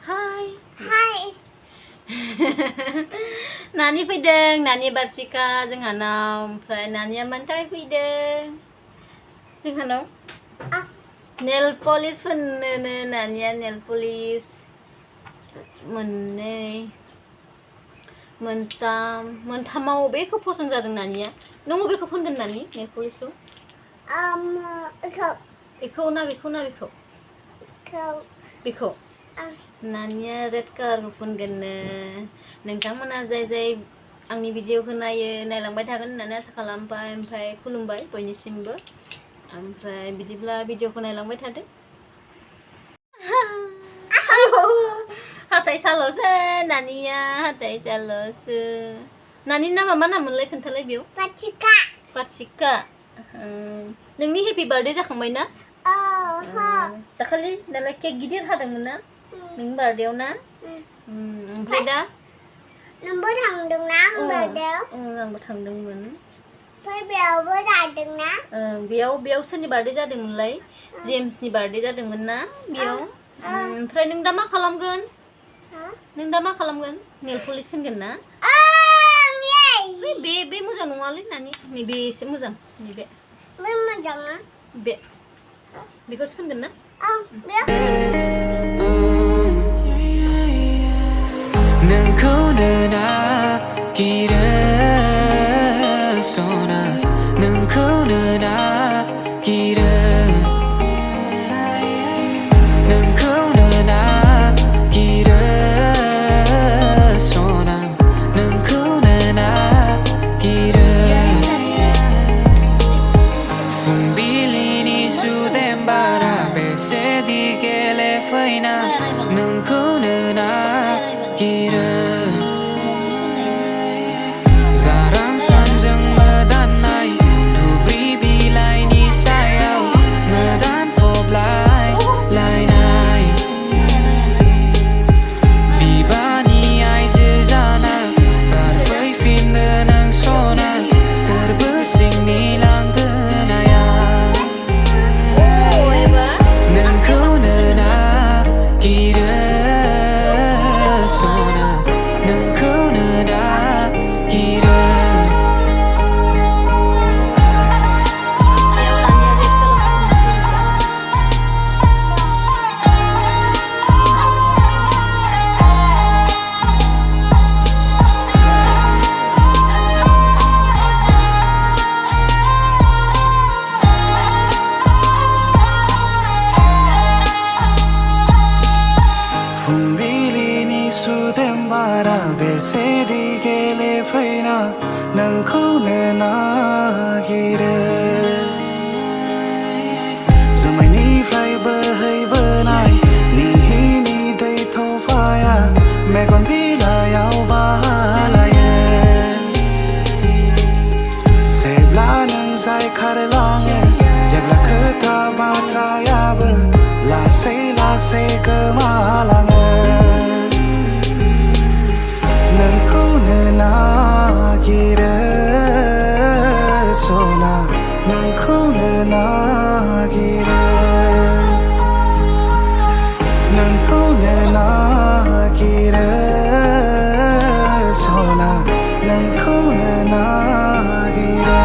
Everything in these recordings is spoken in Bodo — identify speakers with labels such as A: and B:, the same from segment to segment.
A: Hai.
B: Hai.
A: Nani phwndwng, Nani Barsika जोंहानाव ओमफ्राय नानिया मानि थाखाय फैदों जोंहानाव? नेल पलिश फोननोनो नानिया नेल पलिश मोननै मोनथामाव बबेखौ पसन्द जादों नानिया? नों बबेखौ फोनगोन नानि नेल पलिशखौ? बेखौ ना बेखौ ना बेखौ? बेखौ नानिया रेड कालारखौ फोनगोननो। नोंथांमोना जाय आंनि भिडिअखौ नायलांबाय थागोन होननानै आसा खालामबाय ओमफ्राय खुलुमबाय बयनिसिमबो। ओमफ्राय बिदिब्ला भिडिअखौ नायलांबाय थादो। हाथाय साल'सो नानिया हाथाय साल'सो। नानि नामा मा नाममोनलाय खोन्थालाय बेयाव? बारसिका। नोंनि हेपि बार्थडे जाखांबाय ना? दाखालि दालाय केक गिदिर हादोंमोन ना नोंनि बार्थडेआव ना? ओमफ्राय दा
B: नोंबो थांदोंना बार्थडेआव?
A: आंबो थांदोंमोन।
B: ओमफ्राय बेयावबो जादोंना?
A: बेयाव सोरनि बार्थडे जादोंमोनलाय? जेम्सनि बार्थडे जादोंमोन ना बेयाव? ओमफ्राय नों दा मा खालामगोन? नों दा मा खालामगोन? नेल पलिश फोनगोन ना? बे मोजां नङालै नानि। नैबे एसे मोजां नैबे।
B: मोजां ना?
A: बेखौसो फोनगोन ना?
C: नोंखौनो नागिरो सना नोंखौनो नागिरो नोंखौनो नागिरो सना नोंखौनो नागिरो फुंबिलिनि सुदेम बारा बेसेदि गेलेफैना नोंखौनो नागिरो जारां सानजों मोदाननाय दुब्रि बिलाइनि सायाव मोदान फबलायनाय बिबारनि आइजो जाना बारफैफिननो नों सना गोरबो सिंनि लांगोनायाव नोंखौनो नागिरो सना नोंखौनो नागिरो फुंबिलिनि सुदेम बारा बेसेदि गेलेफैना नोंखौनो नागिरो जोमैनिफ्राय बोहैबोनाय निहिनि दै थफाया मेगन बिलाइयाव बालायो जेब्ला नों जायखारलाङो जेब्ला खोथा बाथ्रायाबो लासै लासै गोमालाङो नोंखौनो नागिरो सना नोंखौनो नागिरो नोंखौनो नागिरो सना नोंखौनो नागिरो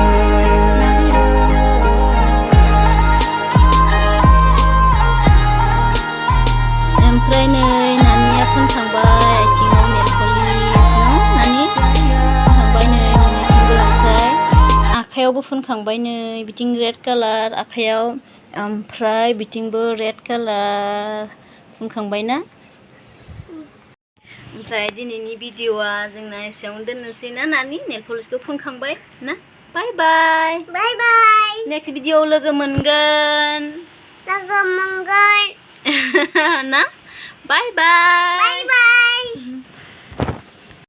A: ओमफ्राय नै नानिया फोनखांबाय आथिङाव नेल पलिश नानि फोनखांबाय नै मोननैथिंबो ओमफ्राय आखायावबो फोनखांबाय नै बिथिं रेड कालार आखायाव ओमफ्राय बिथिंबो रेड कालार फोनखांबाय ना? ओमफ्राय दिनैनि भिडिअआ जोंना एसेयावनो दोननोसै ना नानि नेल पलिशखौ फोनखांबाय ना? बाय बाय नेक्स्ट भिडिअआव लोगो मोनगोन
B: ना? बाय बाय